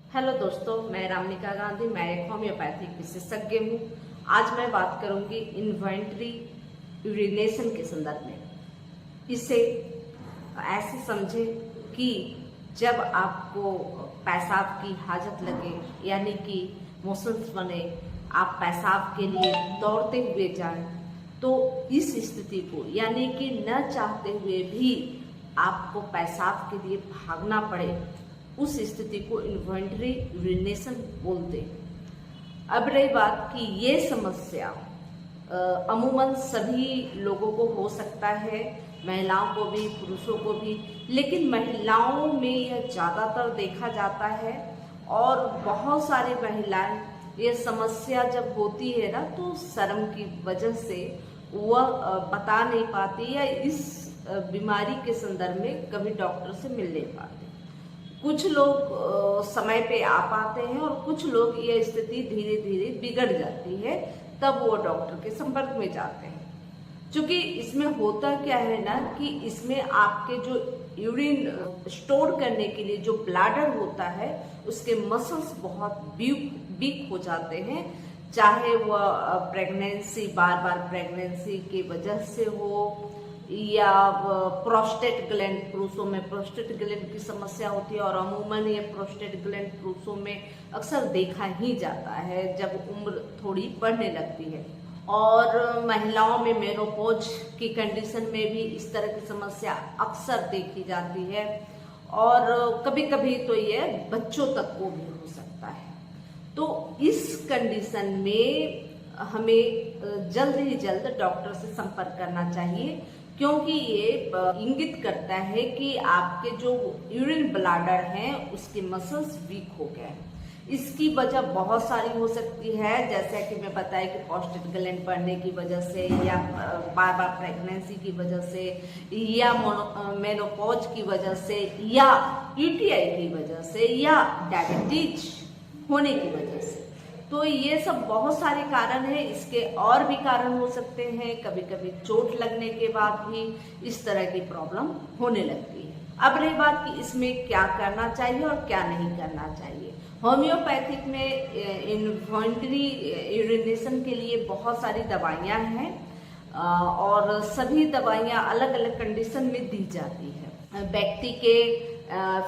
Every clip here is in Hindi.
हेलो दोस्तों, मैं रामनिका गांधी। मैं एक होम्योपैथिक विशेषज्ञ हूँ। आज मैं बात करूंगी इन्वेंटरी यूरिनेशन के संदर्भ में। इसे ऐसे समझे कि जब आपको पेशाब की हाजत लगे, यानी कि मोशंस बने, आप पेशाब के लिए दौड़ते हुए जाएं, तो इस स्थिति को, यानी कि न चाहते हुए भी आपको पेशाब के लिए भागना पड़े, उस स्थिति को इन्वेंटरी यूरिनेशन बोलते हैं। अब रही बात कि ये समस्या अमूमन सभी लोगों को हो सकता है, महिलाओं को भी, पुरुषों को भी, लेकिन महिलाओं में यह ज़्यादातर देखा जाता है। और बहुत सारी महिलाएं ये समस्या जब होती है ना, तो शर्म की वजह से वह बता नहीं पाती या इस बीमारी के संदर्भ में कभी डॉक्टर से मिल नहीं पाती। कुछ लोग समय पे आ पाते हैं और कुछ लोग ये स्थिति धीरे धीरे बिगड़ जाती है, तब वो डॉक्टर के संपर्क में जाते हैं। क्योंकि इसमें होता क्या है ना, कि इसमें आपके जो यूरिन स्टोर करने के लिए जो ब्लैडर होता है, उसके मसल्स बहुत वीक हो जाते हैं। चाहे वह प्रेगनेंसी, बार बार प्रेगनेंसी की वजह से हो, या प्रोस्टेट ग्लैंड, पुरुषों में प्रोस्टेट ग्लैंड की समस्या होती है। और अमूमन ये प्रोस्टेट ग्लैंड पुरुषों में अक्सर देखा ही जाता है जब उम्र थोड़ी बढ़ने लगती है। और महिलाओं में मेनोपॉज की कंडीशन में भी इस तरह की समस्या अक्सर देखी जाती है। और कभी कभी तो ये बच्चों तक को भी हो सकता है। तो इस कंडीशन में हमें जल्द ही जल्द डॉक्टर से संपर्क करना चाहिए, क्योंकि ये इंगित करता है कि आपके जो यूरिन ब्लैडर हैं उसके मसल्स वीक हो गए हैं। इसकी वजह बहुत सारी हो सकती है, जैसे कि मैं बताया कि प्रोस्टेट ग्लैंड बढ़ने की वजह से, या बार बार प्रेगनेंसी की वजह से, या मेनोपॉज की वजह से, या यूटीआई की वजह से, या डायबिटीज होने की वजह से। तो ये सब बहुत सारे कारण हैं। इसके और भी कारण हो सकते हैं। कभी कभी चोट लगने के बाद भी इस तरह की प्रॉब्लम होने लगती है। अब रही बात कि इसमें क्या करना चाहिए और क्या नहीं करना चाहिए। होम्योपैथिक में इन्वेंटरी यूरिनेशन के लिए बहुत सारी दवाइयां हैं, और सभी दवाइयां अलग अलग कंडीशन में दी जाती है। व्यक्ति के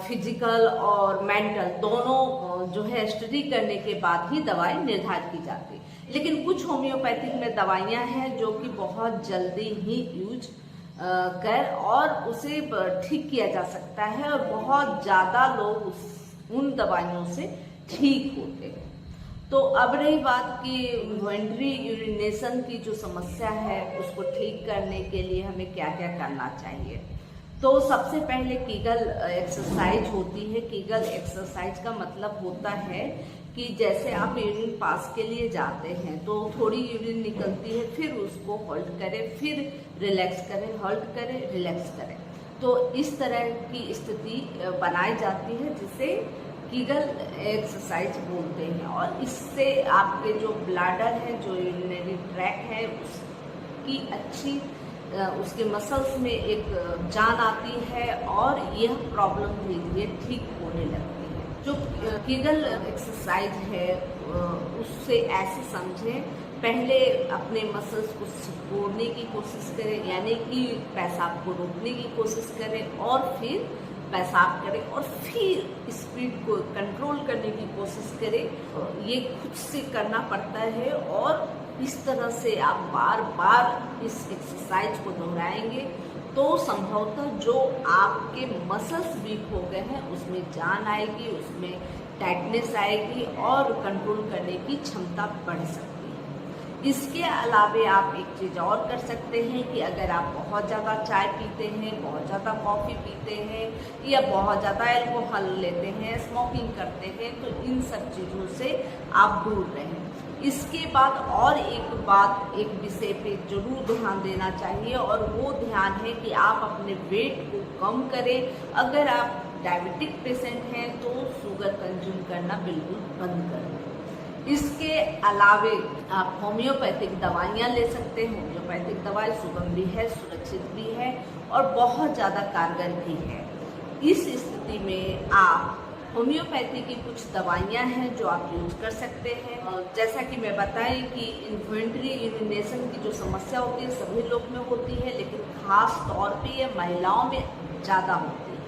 फिजिकल और मेंटल दोनों जो है स्टडी करने के बाद ही दवाई निर्धारित की जाती है। लेकिन कुछ होम्योपैथिक में दवाइयां हैं जो कि बहुत जल्दी ही यूज कर और उसे ठीक किया जा सकता है, और बहुत ज़्यादा लोग उन दवाइयों से ठीक होते हैं। तो अब रही बात कि इन्वेंटरी यूरिनेशन की जो समस्या है उसको ठीक करने के लिए हमें क्या क्या करना चाहिए। तो सबसे पहले कीगल एक्सरसाइज होती है। कीगल एक्सरसाइज का मतलब होता है कि जैसे आप यूरिन पास के लिए जाते हैं तो थोड़ी यूरिन निकलती है, फिर उसको होल्ड करें, फिर रिलैक्स करें, होल्ड करें, रिलैक्स करें। तो इस तरह की स्थिति बनाई जाती है, जिसे कीगल एक्सरसाइज बोलते हैं। और इससे आपके जो ब्लैडर है, जो यूरिनरी ट्रैक है, उसकी अच्छी उसके मसल्स में एक जान आती है और यह प्रॉब्लम धीरे धीरे ठीक होने लगती है। जो कीगल एक्सरसाइज है उससे ऐसे समझें, पहले अपने मसल्स को सिकोड़ने की कोशिश करें, यानी कि पेशाब को रोकने की कोशिश करें, और फिर पेशाब करें, और फिर स्पीड को कंट्रोल करने की कोशिश करें। ये खुद से करना पड़ता है, और इस तरह से आप बार बार इस एक्सरसाइज को दोहराएंगे तो संभवतः जो आपके मसल्स वीक हो गए हैं उसमें जान आएगी, उसमें टाइटनेस आएगी, और कंट्रोल करने की क्षमता बढ़ सकती है। इसके अलावा आप एक चीज़ और कर सकते हैं कि अगर आप बहुत ज़्यादा चाय पीते हैं, बहुत ज़्यादा कॉफ़ी पीते हैं, या बहुत ज़्यादा अल्कोहल लेते हैं, स्मोकिंग करते हैं, तो इन सब चीज़ों से आप दूर रहें। इसके बाद और एक विषय पे जरूर ध्यान देना चाहिए, और वो ध्यान है कि आप अपने वेट को कम करें। अगर आप डायबिटिक पेशेंट हैं तो शुगर कंज्यूम करना बिल्कुल बंद कर दें। इसके अलावे आप होम्योपैथिक दवाइयाँ ले सकते हैं। होम्योपैथिक दवाई सुगम भी है, सुरक्षित भी है, और बहुत ज़्यादा कारगर भी है। इस स्थिति में आप होम्योपैथी की कुछ दवाइयाँ हैं जो आप यूज कर सकते हैं। जैसा कि मैं बताई कि इन्फेंट्री यूरिनेशन की जो समस्या होती है सभी लोग में होती है, लेकिन खास तौर पे ये महिलाओं में ज़्यादा होती है।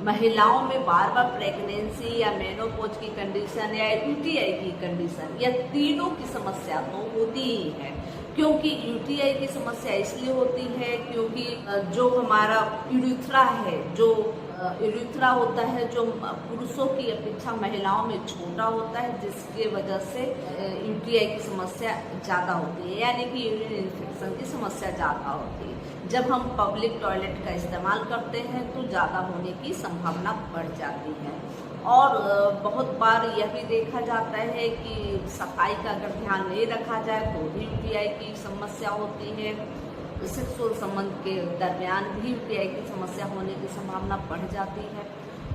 महिलाओं में बार बार प्रेगनेंसी या मेनोपॉज की कंडीशन या यूटीआई की कंडीशन या तीनों की समस्या तो होती ही है। क्योंकि यूटीआई की समस्या इसलिए होती है क्योंकि जो हमारा यूरिथ्रा है, जो यूरिथ्रा होता है, जो पुरुषों की अपेक्षा महिलाओं में छोटा होता है, जिसके वजह से यूटीआई की समस्या ज़्यादा होती है, यानी कि यूरिन इन्फेक्शन की समस्या ज़्यादा होती है। जब हम पब्लिक टॉयलेट का इस्तेमाल करते हैं तो ज़्यादा होने की संभावना बढ़ जाती है। और बहुत बार यह भी देखा जाता है कि सफाई का अगर ध्यान नहीं रखा जाए तो भी यूटीआई की समस्या होती है। सेक्सुअल संबंध के दरमियान भी यूटीआई की समस्या होने की संभावना बढ़ जाती है।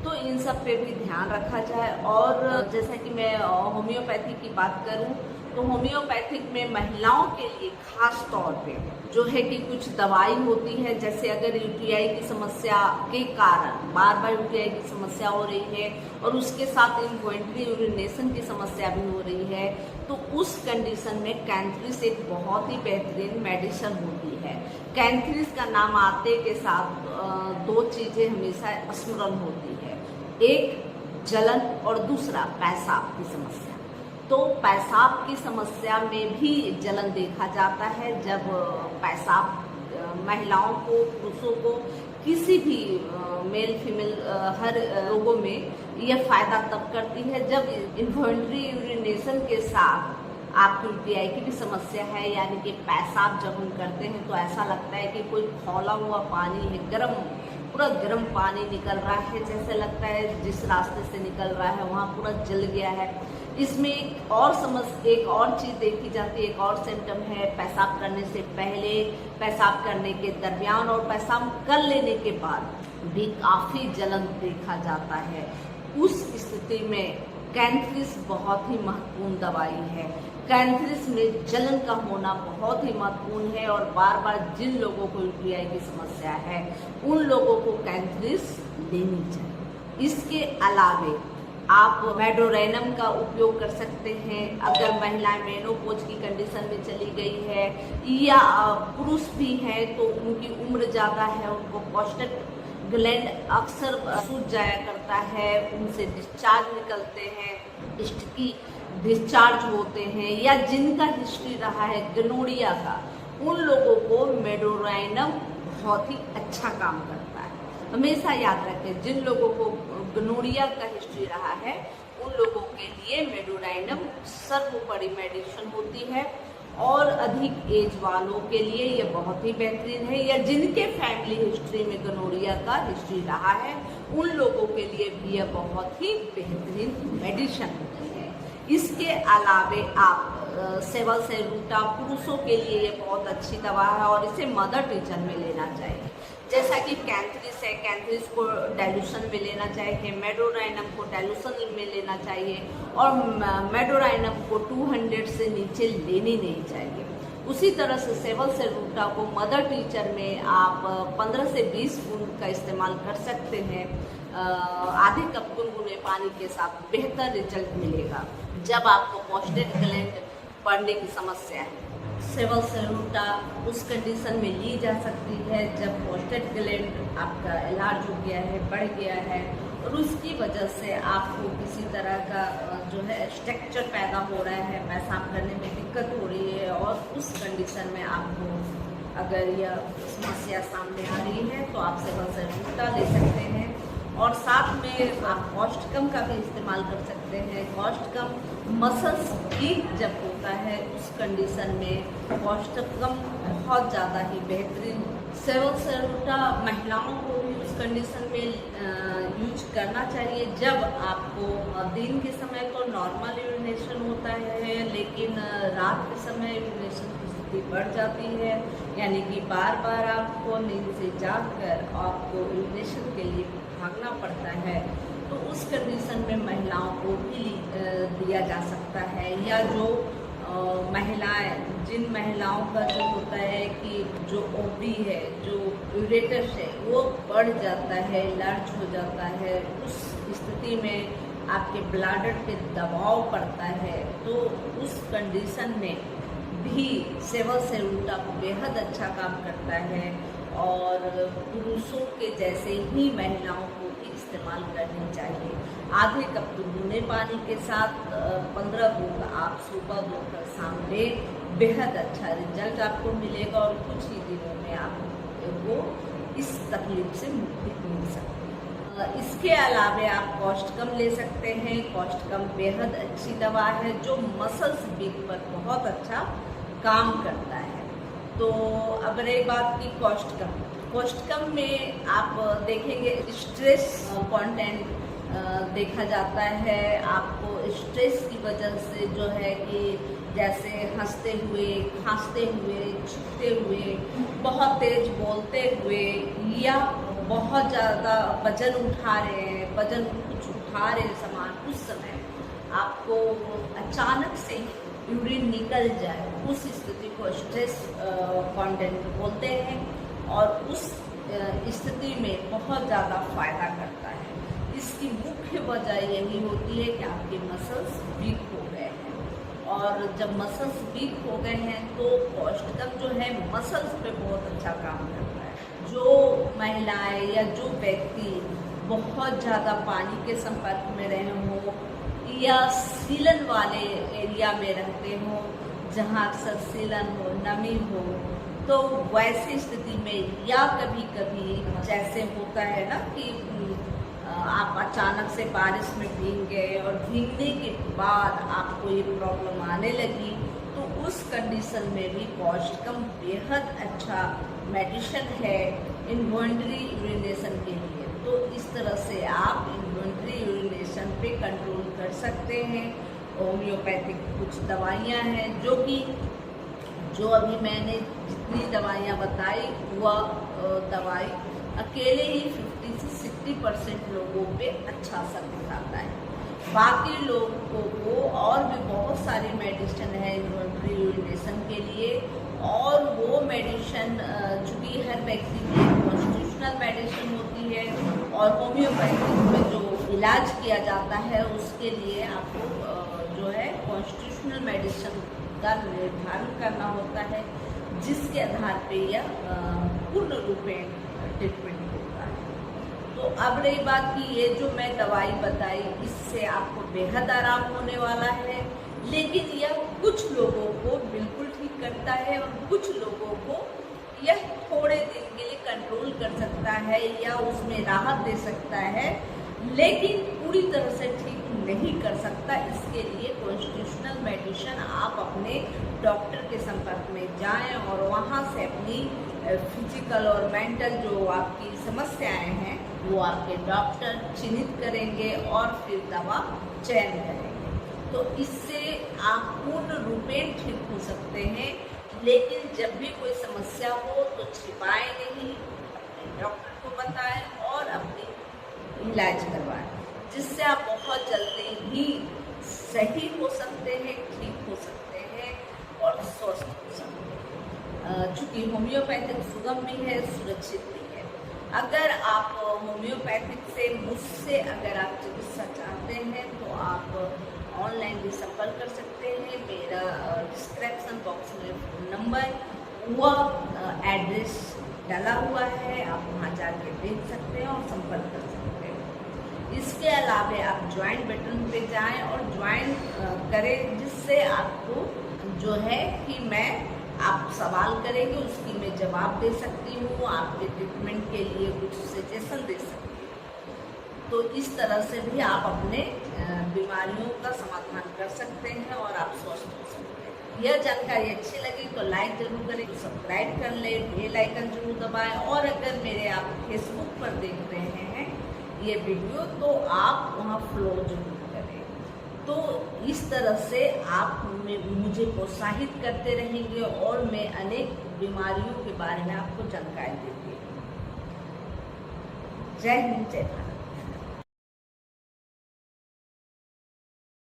तो इन सब पे भी ध्यान रखा जाए। और जैसा कि मैं होम्योपैथी की बात करूं तो होम्योपैथिक में महिलाओं के लिए खास तौर पे जो है कि कुछ दवाई होती है, जैसे अगर यूटीआई की समस्या के कारण बार बार यूटीआई की समस्या हो रही है और उसके साथ इन्फेंट्री यूरिनेशन की समस्या भी हो रही है, तो उस कंडीशन में कैंथ्रिस एक बहुत ही बेहतरीन मेडिसिन होती है। कैंथ्रिस का नाम आते के साथ दो चीज़ें हमेशा स्मरण होती है, एक जलन और दूसरा पेशाब की समस्या। तो पेशाब की समस्या में भी जलन देखा जाता है जब पेशाब महिलाओं को, पुरुषों को, किसी भी मेल फीमेल हर लोगों में यह फायदा तब करती है जब इन्फेंट्री यूरिनेशन के साथ आपकी यूटीआई की भी समस्या है, यानी कि पेशाब जब हम करते हैं तो ऐसा लगता है कि कोई खौला हुआ पानी है, गर्म, पूरा गर्म पानी निकल रहा है, जैसे लगता है जिस रास्ते से निकल रहा है वहाँ पूरा जल गया है। इसमें एक और चीज़ देखी जाती है, एक और सिम्टम है पेशाब करने से पहले, पेशाब करने के दरमियान और पेशाब कर लेने के बाद भी काफ़ी जलन देखा जाता है। उस स्थिति में कैंथ्रिस बहुत ही महत्वपूर्ण दवाई है। कैंथ्रिस में जलन का होना बहुत ही महत्वपूर्ण है और बार बार जिन लोगों को यूटीआई की समस्या है उन लोगों को कैंथ्रिस लेनी चाहिए। इसके अलावे आप मेडोरेनम का उपयोग कर सकते हैं अगर महिलाएं मेनोपॉज की कंडीशन में चली गई है, या पुरुष भी हैं तो उनकी उम्र ज़्यादा है, उनको प्रोस्टेट ग्लैंड अक्सर सूज जाया करता है, उनसे डिस्चार्ज निकलते हैं, स्टिकी डिस्चार्ज होते हैं, या जिनका हिस्ट्री रहा है गनोरिया का, उन लोगों को मेडोरेनम बहुत ही अच्छा काम करता है। हमेशा याद रखें, जिन लोगों को गनोरिया का हिस्ट्री रहा है उन लोगों के लिए मेडोरेनम सर्वोपरि मेडिसिन होती है, और अधिक एज वालों के लिए ये बहुत ही बेहतरीन है, या जिनके फैमिली हिस्ट्री में गनोरिया का हिस्ट्री रहा है उन लोगों के लिए भी यह बहुत ही बेहतरीन मेडिसिन होती है। इसके अलावे आप सेवल सेरूटा, पुरुषों के लिए ये बहुत अच्छी दवा है और इसे मदर टीचर में लेना चाहिए। जैसा कि कैंथ्रिस है, कैंथ्रिस को डाइल्यूशन में लेना चाहिए, मेडोरेनम को डाइल्यूशन में लेना चाहिए, और मेडोरेनम को 200 से नीचे लेनी नहीं चाहिए। उसी तरह से सेवल सेरूटा को मदर टीचर में आप 15 से 20 बूंद का इस्तेमाल कर सकते हैं। आधे कप गुनगुने पानी के साथ बेहतर रिजल्ट मिलेगा जब आपको प्रोस्टेट ग्लैंड बढ़ने की समस्या है। सेवल सेरूटा उस कंडीशन में ली जा सकती है जब प्रोस्टेट ग्लैंड आपका एलार्ज हो गया है, बढ़ गया है, और उसकी वजह से आपको किसी तरह का जो है स्ट्रक्चर पैदा हो रहा है, पेशाब करने में दिक्कत हो रही है, और उस कंडीशन में आपको अगर यह समस्या सामने आ रही है तो आप सेवल सेरूटा ले सकते हैं। और साथ में आप कॉस्टकम का भी इस्तेमाल कर सकते हैं। कॉस्टकम मसल्स वीक जब होता है उस कंडीशन में कॉस्टकम बहुत ज़्यादा ही बेहतरीन। सेवल सेरूटा महिलाओं को भी उस कंडीशन में यूज करना चाहिए जब आपको दिन के समय तो नॉर्मल यूरिनेशन होता है, लेकिन रात के समय यूरिनेशन की स्थिति बढ़ जाती है, यानी कि बार बार आपको नींद से जागकर आपको यूरिनेशन के लिए भागना पड़ता है, तो उस कंडीशन में महिलाओं को भी दिया जा सकता है। या जो महिलाएं, जिन महिलाओं का जो होता है कि जो ओबी है, जो यूरेटस है वो बढ़ जाता है, लार्ज हो जाता है, उस स्थिति में आपके ब्लडर पे दबाव पड़ता है, तो उस कंडीशन में भी सेवन से उल्टा बेहद अच्छा काम करता है और पुरुषों के जैसे ही महिलाओं को भी इस्तेमाल करनी चाहिए। आधे कप गुनगुने पानी के साथ 15 बूंद आप सुबह दोपहर शाम लें, बेहद अच्छा रिजल्ट आपको मिलेगा और कुछ ही दिनों में आपको इस तकलीफ से मुक्ति मिल सकती है। इसके अलावा आप कॉस्टकम ले सकते हैं। कॉस्टकम बेहद अच्छी दवा है जो मसल्स वीक पर बहुत अच्छा काम करता है। तो अब रही बात की कॉस्टकम में आप देखेंगे स्ट्रेस कंटेंट देखा जाता है। आपको स्ट्रेस की वजह से जो है कि जैसे हंसते हुए, खांसते हुए, छींकते हुए, बहुत तेज बोलते हुए या बहुत ज़्यादा वजन उठा रहे हैं, वजन कुछ उठा रहे सामान, उस समय आपको अचानक से यूरिन निकल जाए, उस स्थिति को स्ट्रेस कंटेंट बोलते हैं और उस स्थिति में बहुत ज़्यादा फायदा करता है। इसकी मुख्य वजह यही होती है कि आपके मसल्स वीक हो गए हैं और जब मसल्स वीक हो गए हैं तो कॉस्टकम जो है मसल्स पे बहुत अच्छा काम करता है। जो महिलाएं या जो व्यक्ति बहुत ज़्यादा पानी के संपर्क में रहे हों या सीलन वाले एरिया में रहते हों जहाँ अक्सर सीलन हो, नमी हो, तो वैसी स्थिति में या कभी कभी जैसे होता है ना कि आप अचानक से बारिश में भीग गए और भीगने के बाद आपको ये प्रॉब्लम आने लगी, तो उस कंडीशन में भी कॉस्टकम बेहद अच्छा मेडिसिन है इन्वॉल्यूंटरी यूरिनेशन के लिए। तो इस तरह से आप इन्वॉल्यूंटरी यूरिनेशन पे कंट्रोल कर सकते हैं। होम्योपैथिक कुछ दवाइयाँ हैं जो अभी मैंने जितनी दवाइयाँ बताई वह दवाई अकेले ही 50 से 60% लोगों पे अच्छा असर दिखाता है। बाकी लोगों को और भी बहुत सारी मेडिसिन है इन्वॉल्यूंटरी यूरिनेशन के लिए और वो मेडिसिन चूँकि हर व्यक्ति की कॉन्स्टिट्यूशनल मेडिसिन होती है और होम्योपैथिक में जो इलाज किया जाता है उसके लिए आपको जो है कॉन्स्टिट्यूशनल मेडिसिन का निर्धारण करना होता है, जिसके आधार पे यह पूर्ण रूप में ट्रीटमेंट होता है। तो अब रही बात की ये जो मैं दवाई बताई इससे आपको बेहद आराम होने वाला है, लेकिन यह कुछ लोगों को बिल्कुल ठीक करता है और कुछ लोगों को यह थोड़े दिन के लिए कंट्रोल कर सकता है या उसमें राहत दे सकता है, लेकिन पूरी तरह से ठीक नहीं कर सकता। इसके लिए कॉन्स्टिट्यूशनल मेडिसिन आप अपने डॉक्टर के संपर्क में जाएं और वहां से अपनी फिजिकल और मेंटल जो आपकी समस्याएं हैं वो आपके डॉक्टर चिन्हित करेंगे और फिर दवा चयन करेंगे। तो इससे आप पूर्ण रूपेण ठीक हो सकते हैं, लेकिन जब भी कोई समस्या हो तो छिपाएं नहीं, अपने डॉक्टर को बताएं और अपनी इलाज करवाएं, जिससे आप बहुत जल्दी ही सही हो सकते हैं, ठीक हो सकते हैं और स्वस्थ हो सकते हैं। चूँकि होम्योपैथिक सुगम भी है, सुरक्षित भी है। अगर आप होम्योपैथिक से मुझसे अगर आप चिकित्सा चाहते हैं तो आप ऑनलाइन भी संपर्क कर सकते हैं। मेरा डिस्क्रिप्शन बॉक्स में फ़ोन नंबर वह एड्रेस डाला हुआ है, आप वहाँ जाके देख सकते हैं और संपर्क कर सकते हैं। इसके अलावा आप ज्वाइन बटन पे जाएं और ज्वाइन करें, जिससे आपको जो है कि आप सवाल करेंगे उसकी मैं जवाब दे सकती हूँ, आपके ट्रीटमेंट के लिए कुछ सजेशन दे सकती हूँ। तो इस तरह से भी आप अपने बीमारियों का समाधान कर सकते हैं और आप स्वस्थ हो सकते हैं। यह जानकारी अच्छी लगी तो लाइक जरूर करें, सब्सक्राइब कर लें, बेल आइकन जरूर दबाएं और अगर मेरे आप फेसबुक पर देख रहे हैं ये वीडियो तो आप वहाँ फॉलो जरूर करें। तो इस तरह से आप मुझे प्रोत्साहित करते रहेंगे और मैं अनेक बीमारियों के बारे में आपको जानकारी देती हूँ। जय हिंद, जय भारत।